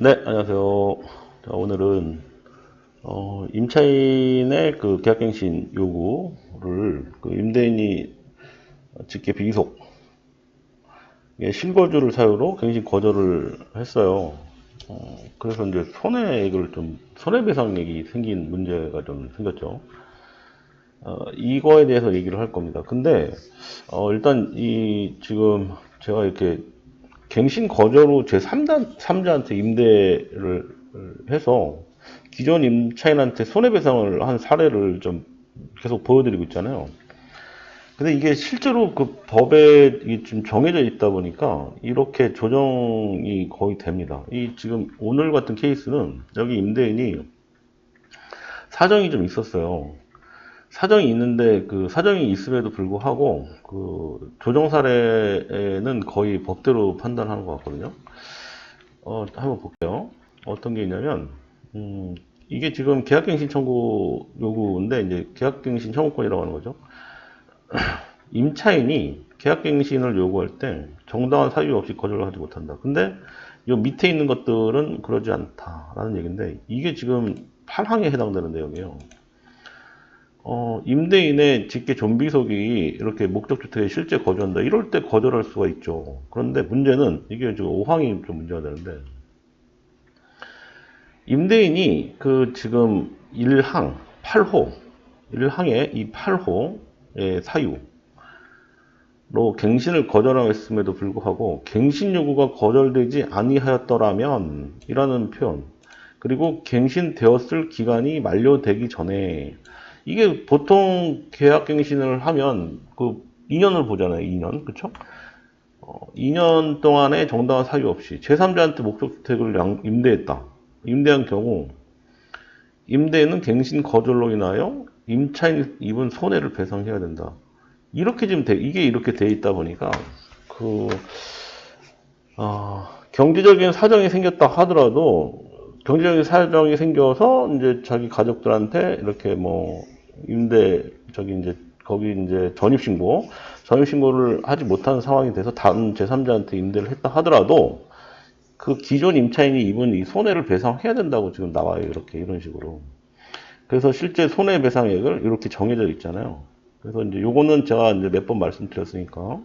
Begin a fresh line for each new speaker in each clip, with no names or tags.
네, 안녕하세요. 자, 오늘은 임차인의 그 계약갱신 요구를 그 임대인이 직계 비속 실거주를 사유로 갱신 거절을 했어요. 그래서 이제 손해액을 좀 손해배상액이 생긴 문제가 좀 생겼죠. 이거에 대해서 얘기를 할 겁니다. 근데 일단 이 지금 제가 이렇게 갱신 거절 후 제3자한테 임대를 해서 기존 임차인한테 손해배상을 한 사례를 좀 계속 보여드리고 있잖아요. 근데 이게 실제로 그 법에 이게 좀 정해져 있다 보니까 이렇게 조정이 거의 됩니다. 이 지금 오늘 같은 케이스는 여기 임대인이 사정이 좀 있었어요. 사정이 있는데 그 사정이 있음에도 불구하고 그 조정 사례에는 거의 법대로 판단하는 것 같거든요. 한번 볼게요. 어떤 게 있냐면, 이게 지금 계약갱신 청구 요구인데, 이제 계약갱신 청구권이라고 하는 거죠. 임차인이 계약갱신을 요구할 때 정당한 사유 없이 거절을 하지 못한다. 근데 요 밑에 있는 것들은 그러지 않다라는 얘기인데, 이게 지금 8항에 해당되는 내용이에요. 임대인의 직계 존비속이 이렇게 목적주택에 실제 거주한다. 이럴 때 거절할 수가 있죠. 그런데 문제는 이게 지금 5항이 좀 문제가 되는데, 임대인이 그 지금 1항 8호 1항의 이 8호의 사유로 갱신을 거절했음에도 불구하고 갱신 요구가 거절되지 아니하였더라면 이라는 표현, 그리고 갱신되었을 기간이 만료되기 전에, 이게 보통 계약갱신을 하면 그 2년을 보잖아요. 2년, 그쵸? 2년 동안에 정당한 사유 없이 제3자한테 목적주택을 임대한 경우 임대인은 갱신 거절로 인하여 임차인이 입은 손해를 배상해야 된다. 이렇게 지금 이게 이렇게 돼 있다 보니까 그 경제적인 사정이 생겼다 하더라도, 경제적인 사정이 생겨서 이제 자기 가족들한테 이렇게 뭐 저기 이제 거기 이제 전입신고를 하지 못하는 상황이 돼서 다른 제3자한테 임대를 했다 하더라도 그 기존 임차인이 입은 이 손해를 배상해야 된다고 지금 나와요. 이렇게 이런 식으로. 그래서 실제 손해배상액을 이렇게 정해져 있잖아요. 그래서 이제 요거는 제가 이제 몇 번 말씀드렸으니까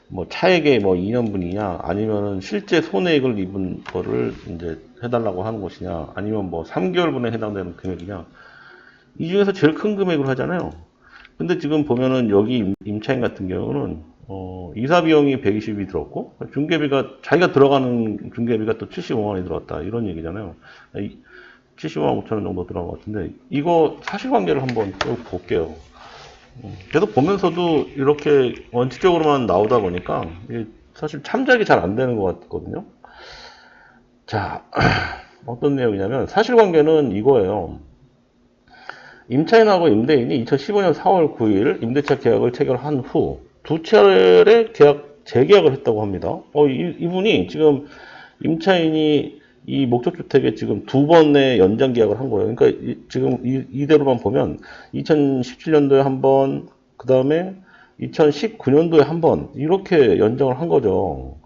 뭐 차액의 뭐 2년분이냐, 아니면은 실제 손해액을 입은 거를 이제 해달라고 하는 것이냐, 아니면 뭐 3개월분에 해당되는 금액이냐, 이 중에서 제일 큰 금액을 하잖아요. 근데 지금 보면은 여기 임차인 같은 경우는 이사 비용이 120이 들었고 중개비가 자기가 들어가는 중개비가 또 75만 원이 들어갔다, 이런 얘기잖아요. 75만 5천 원 정도 들어간 것 같은데, 이거 사실관계를 한번 쭉 볼게요. 계속 보면서도 이렇게 원칙적으로만 나오다 보니까 사실 참작이 잘 안 되는 것 같거든요. 자, 어떤 내용이냐면 사실관계는 이거예요. 임차인하고 임대인이 2015년 4월 9일 임대차 계약을 체결한 후 두 차례 재계약을 했다고 합니다. 이분이 지금 임차인이 이 목적주택에 지금 두 번의 연장 계약을 한 거예요. 그러니까 지금 이대로만 보면 2017년도에 한 번, 그 다음에 2019년도에 한 번, 이렇게 연장을 한 거죠.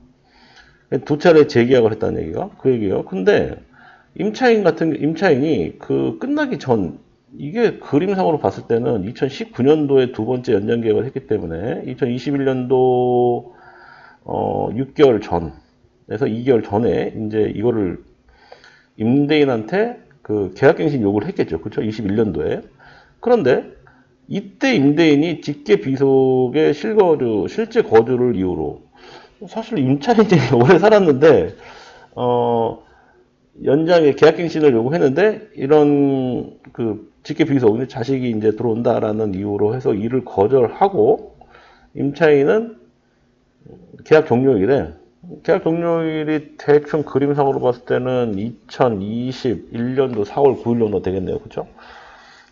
두 차례 재계약을 했다는 얘기가 그 얘기예요. 근데 임차인이 그 끝나기 전, 이게 그림상으로 봤을 때는 2019년도에 두 번째 연장 계약을 했기 때문에 2021년도 6개월 전에서 2개월 전에 이제 이거를 임대인한테 그 계약갱신 요구를 했겠죠. 그렇죠? 21년도에. 그런데 이때 임대인이 직계 비속의 실제 거주를 이유로, 사실 임차인이 오래 살았는데 연장에 계약갱신을 요구했는데 이런 그 직계 비속, 자식이 이제 들어온다라는 이유로 해서 이를 거절하고, 임차인은 계약 종료일에, 계약 종료일이 대충 그림상으로 봤을 때는 2021년도 4월 9일 정도 되겠네요. 그렇죠?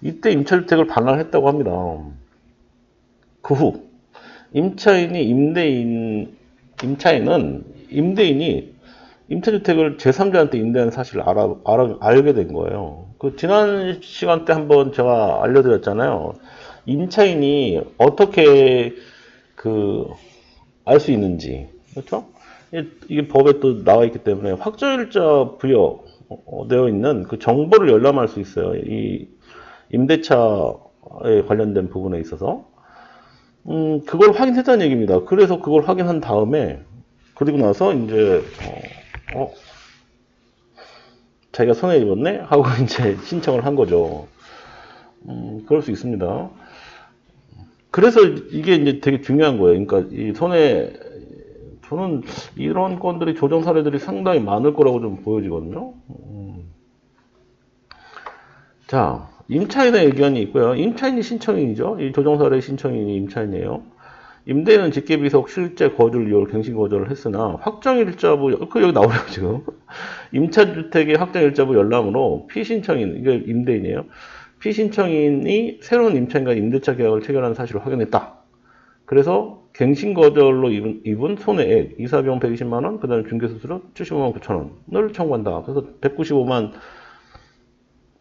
이때 임차주택을 반환했다고 합니다. 그 후 임차인은 임대인이 임차주택을 제3자한테 임대한 사실을 알게 된 거예요. 그 지난 시간 때 한번 제가 알려드렸잖아요. 임차인이 어떻게 알 수 있는지. 그렇죠? 이게 법에 또 나와 있기 때문에 확정일자 부여되어 있는 그 정보를 열람할 수 있어요. 이 임대차에 관련된 부분에 있어서. 그걸 확인했다는 얘기입니다. 그래서 그걸 확인한 다음에, 그리고 나서 이제, 자기가 손해 입었네? 하고 이제 신청을 한 거죠. 그럴 수 있습니다. 그래서 이게 이제 되게 중요한 거예요. 그러니까 저는 이런 건들이 조정 사례들이 상당히 많을 거라고 좀 보여지거든요. 자, 임차인의 의견이 있고요. 임차인이 신청인이죠. 이 조정 사례 신청인이 임차인이에요. 임대인은 직계비속 실제 거주를 이유로 갱신 거절을 했으나 확정일자부 여기 나오네요 지금. 임차주택의 확정일자부 열람으로 피신청인 이게 임대인이에요. 피신청인이 새로운 임차인과 임대차 계약을 체결한 사실을 확인했다. 그래서 갱신 거절로 입은 손해액 이사비용 120만 원, 그다음에 중개수수료 75만 9천 원을 청구한다. 그래서 195만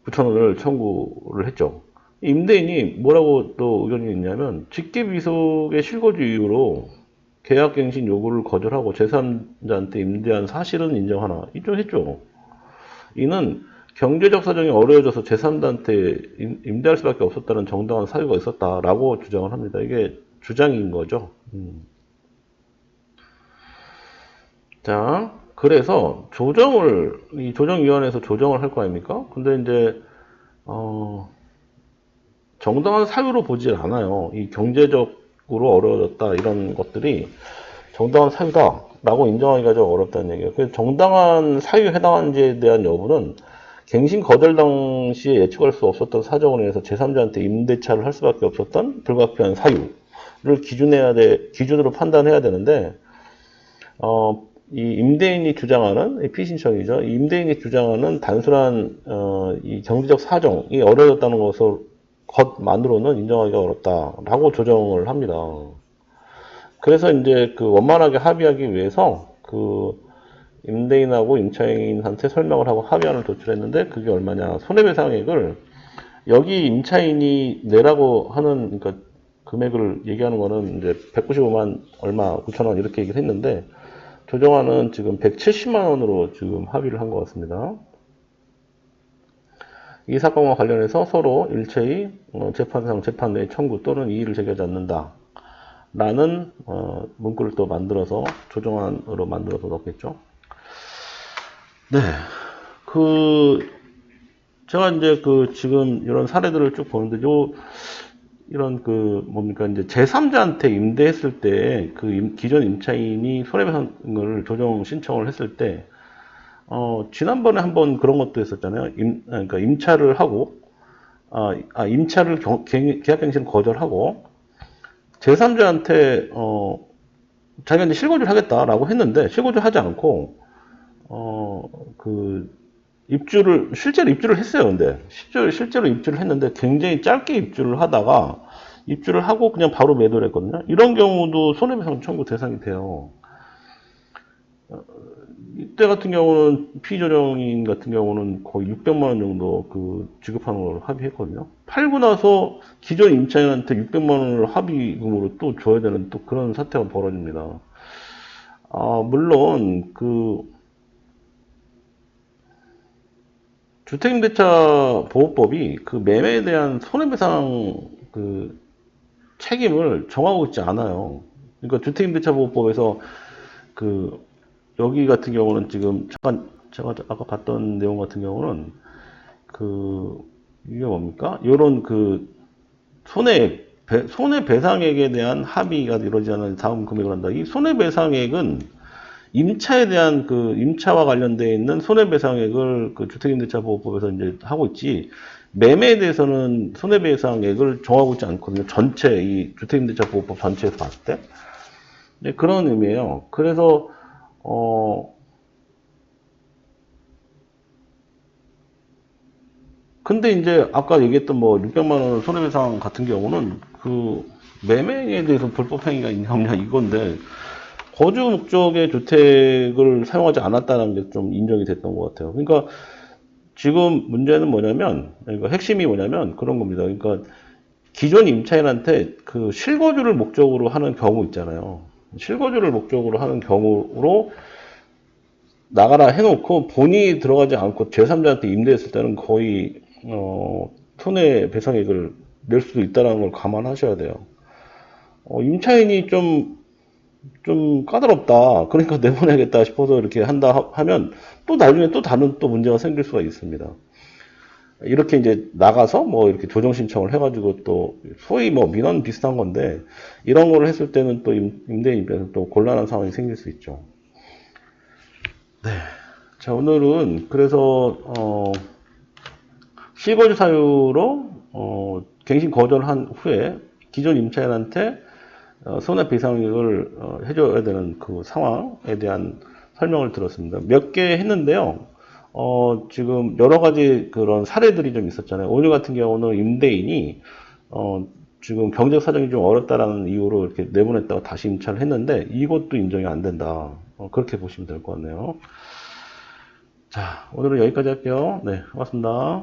9천 원을 청구를 했죠. 임대인이 뭐라고 또 의견이 있냐면 직계비속의 실거주 이유로 계약갱신 요구를 거절하고 제3자한테 임대한 사실은 인정하나 인정했죠. 이는 경제적 사정이 어려워져서 제3자한테 임대할 수밖에 없었다는 정당한 사유가 있었다라고 주장을 합니다. 이게 주장인 거죠. 자, 그래서 이 조정위원회에서 조정을 할 거 아닙니까? 근데 이제 정당한 사유로 보질 않아요. 이 경제적으로 어려워졌다 이런 것들이 정당한 사유다라고 인정하기가 좀 어렵다는 얘기예요. 그래서 정당한 사유에 해당하는지에 대한 여부는 갱신 거절 당시에 예측할 수 없었던 사정으로 인해서 제3자한테 임대차를 할 수밖에 없었던 불가피한 사유를 기준으로 판단해야 되는데, 이 임대인이 주장하는, 피신청이죠. 이 임대인이 주장하는 단순한, 이 경제적 사정이 어려졌다는 것만으로는 인정하기가 어렵다라고 조정을 합니다. 그래서 이제 그 원만하게 합의하기 위해서 임대인하고 임차인한테 설명을 하고 합의안을 도출했는데 그게 얼마냐. 손해배상액을 여기 임차인이 내라고 하는 그러니까 금액을 얘기하는 거는 이제 195만 얼마 9천 원 이렇게 얘기를 했는데 조정안은 지금 170만 원으로 지금 합의를 한 것 같습니다. 이 사건과 관련해서 서로 일체의 재판상 재판 내 청구 또는 이의를 제기하지 않는다. 라는 문구를 또 만들어서 조정안으로 만들어서 넣겠죠. 네, 제가 이제 지금 이런 사례들을 쭉 보는데, 이런 뭡니까, 이제 제3자한테 임대했을 때, 기존 임차인이 손해배상을 조정 신청을 했을 때, 지난번에 한번 그런 것도 했었잖아요. 그러니까 임차를 하고, 임차를 계약갱신을 거절하고, 제3자한테, 자기가 이제 실거주를 하겠다라고 했는데, 실거주를 하지 않고, 실제로 입주를 했어요, 근데. 실제로 입주를 했는데 굉장히 짧게 입주를 하다가 입주를 하고 그냥 바로 매도를 했거든요. 이런 경우도 손해배상 청구 대상이 돼요. 이때 같은 경우는 피조정인 같은 경우는 거의 600만 원 정도 지급하는 걸로 합의했거든요. 팔고 나서 기존 임차인한테 600만 원을 합의금으로 또 줘야 되는 또 그런 사태가 벌어집니다. 물론 주택임대차 보호법이 매매에 대한 손해배상 책임을 정하고 있지 않아요. 그러니까 주택임대차 보호법에서 여기 같은 경우는 지금 잠깐 제가 아까 봤던 내용 같은 경우는 이게 뭡니까? 이런 손해배상액에 대한 합의가 이루어지지 않은 다음 금액을 한다. 이 손해배상액은 임차에 대한 임차와 관련되어 있는 손해배상액을 주택임대차보호법에서 이제 하고 있지, 매매에 대해서는 손해배상액을 정하고 있지 않거든요. 전체, 이 주택임대차보호법 전체에서 봤을 때. 네, 그런 의미예요. 그래서, 근데 이제 아까 얘기했던 600만 원 손해배상 같은 경우는 매매에 대해서 불법행위가 있냐 없냐 이건데, 거주 목적의 주택을 사용하지 않았다는 게 좀 인정이 됐던 것 같아요. 그러니까 지금 문제는 뭐냐면, 그러니까 핵심이 뭐냐면 그런 겁니다. 그러니까 기존 임차인한테 실거주를 목적으로 하는 경우 있잖아요. 실거주를 목적으로 하는 경우로 나가라 해놓고 본인이 들어가지 않고 제3자한테 임대했을 때는 거의 손해배상액을 낼 수도 있다는 걸 감안하셔야 돼요. 임차인이 좀 까다롭다. 그러니까 내보내야겠다 싶어서 이렇게 한다 하면 또 나중에 또 다른 또 문제가 생길 수가 있습니다. 이렇게 이제 나가서 뭐 이렇게 조정 신청을 해가지고 또 소위 뭐 민원 비슷한 건데 이런 거를 했을 때는 또 임대인 입장에서 또 곤란한 상황이 생길 수 있죠. 네. 자, 오늘은 그래서 실거주 사유로 갱신 거절한 후에 기존 임차인한테 손해배상액을 해줘야 되는 그 상황에 대한 설명을 들었습니다. 몇 개 했는데요. 지금 여러 가지 그런 사례들이 좀 있었잖아요. 오늘 같은 경우는 임대인이 지금 경제 사정이 좀 어렵다라는 이유로 이렇게 내보냈다가 다시 임차를 했는데 이것도 인정이 안 된다. 그렇게 보시면 될 것 같네요. 자, 오늘은 여기까지 할게요. 네, 고맙습니다.